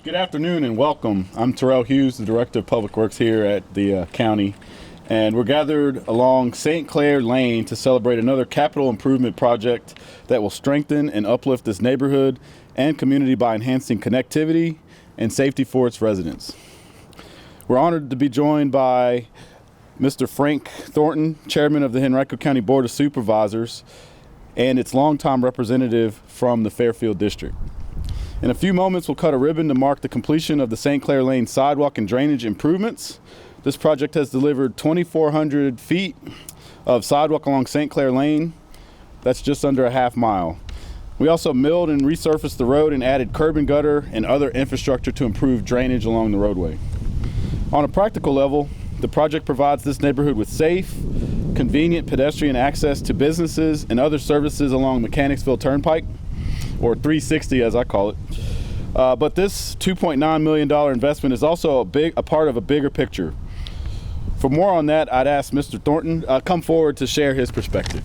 Good afternoon and welcome. I'm Terrell Hughes, the Director of Public Works here at the county, and we're gathered along St. Clair Lane to celebrate another capital improvement project that will strengthen and uplift this neighborhood and community by enhancing connectivity and safety for its residents. We're honored to be joined by Mr. Frank Thornton, Chairman of the Henrico County Board of Supervisors, and its longtime representative from the Fairfield District. In a few moments, we'll cut a ribbon to mark the completion of the St. Clair Lane sidewalk and drainage improvements. This project has delivered 2,400 feet of sidewalk along St. Clair Lane. That's just under a half mile. We also milled and resurfaced the road and added curb and gutter and other infrastructure to improve drainage along the roadway. On a practical level, the project provides this neighborhood with safe, convenient pedestrian access to businesses and other services along Mechanicsville Turnpike, or 360 as I call it. But this $2.9 million investment is also a part of a bigger picture. For more on that, I'd ask Mr. Thornton come forward to share his perspective.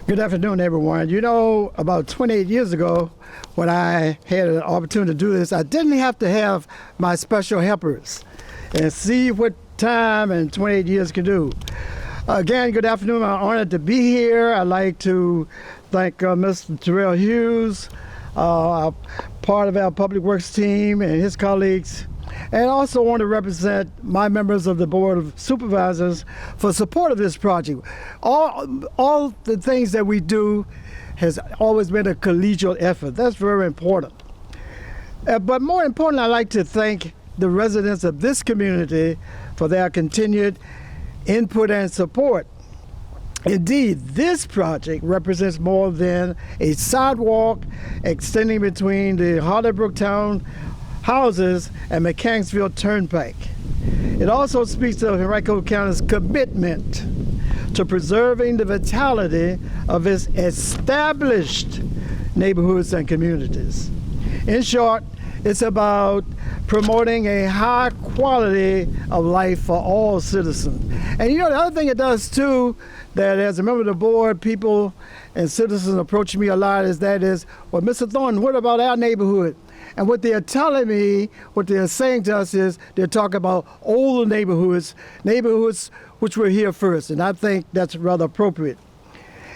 Good afternoon, everyone. You know, about 28 years ago, when I had an opportunity to do this, I didn't have to have my special helpers and see what time and 28 years can do. Again, good afternoon. I'm honored to be here. I'd like to thank Mr. Terrell Hughes, part of our Public Works team, and his colleagues, and also want to represent my members of the Board of Supervisors for support of this project. All the things that we do has always been a collegial effort. That's very important. But more importantly, I'd like to thank the residents of this community for their continued input and support. Indeed, this project represents more than a sidewalk extending between the Holybrook Town houses and Mechanicsville Turnpike. It also speaks of Henrico County's commitment to preserving the vitality of its established neighborhoods and communities. In short, it's about promoting a high quality of life for all citizens. And you know, the other thing it does too, that as a member of the board, people and citizens approach me a lot is, well, Mr. Thornton, what about our neighborhood? And what they're telling me, what they're saying to us is, they're talking about older neighborhoods which were here first, and I think that's rather appropriate.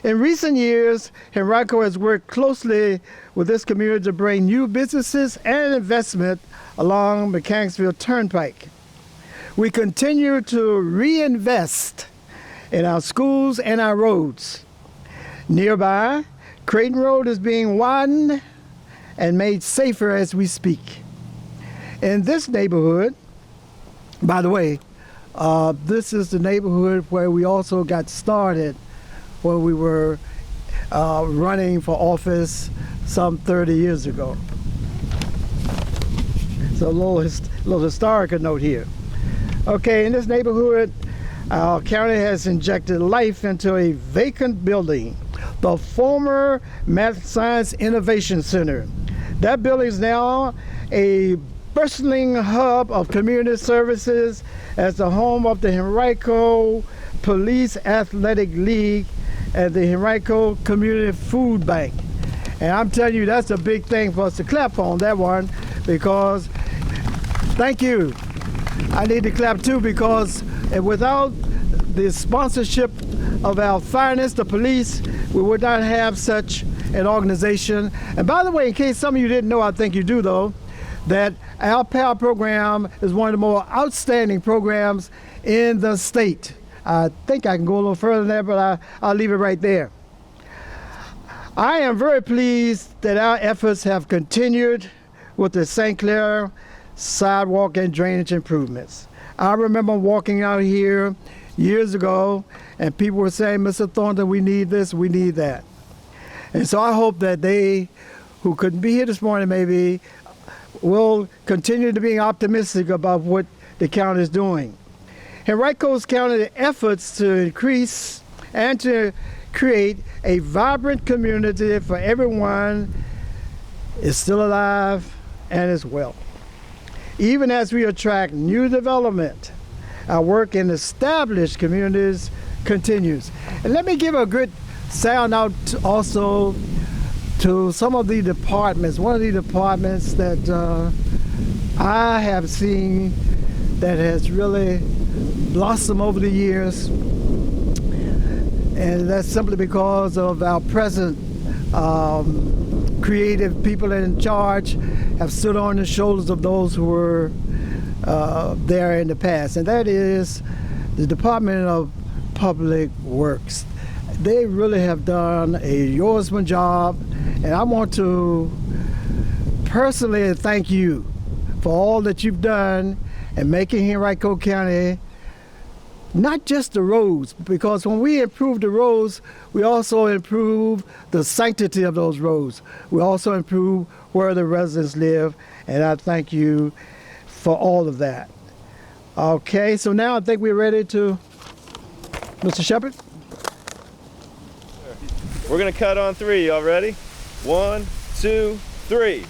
In recent years, Henrico has worked closely with this community to bring new businesses and investment along Mechanicsville Turnpike. We continue to reinvest in our schools and our roads. Nearby, Creighton Road is being widened and made safer as we speak. In this neighborhood, by the way, this is the neighborhood where we also got started when we were running for office some 30 years ago. So a little historical note here. Okay, in this neighborhood, our county has injected life into a vacant building, the former Math Science Innovation Center. That building is now a bustling hub of community services as the home of the Henrico Police Athletic League and the Henrico Community Food Bank. And I'm telling you, that's a big thing for us to clap on that one, because thank you. I need to clap too, because without the sponsorship of our finest, the police, we would not have such an organization. And by the way, in case some of you didn't know, I think you do though, that our PAL program is one of the more outstanding programs in the state. I think I can go a little further than that, but I'll leave it right there. I am very pleased that our efforts have continued with the St. Clair sidewalk and drainage improvements. I remember walking out here years ago and people were saying, Mr. Thornton, we need this, we need that. And so I hope that they, who couldn't be here this morning maybe, will continue to be optimistic about what the county is doing. Henrico County's efforts to increase and to create a vibrant community for everyone is still alive and is well. Even as we attract new development, our work in established communities continues. And let me give a good sound out also to some of the departments. One of the departments that I have seen that has really blossomed over the years, and that's simply because of our present creative people in charge have stood on the shoulders of those who were there in the past, and that is the Department of Public Works. They really have done a yeoman's job, and I want to personally thank you for all that you've done in making Henrico County not just the roads, because when we improve the roads, we also improve the sanctity of those roads. We also improve where the residents live, and I thank you for all of that. Okay, so now I think we're ready to, Mr. Shepherd? We're gonna cut on three. Y'all ready? 1, 2, 3.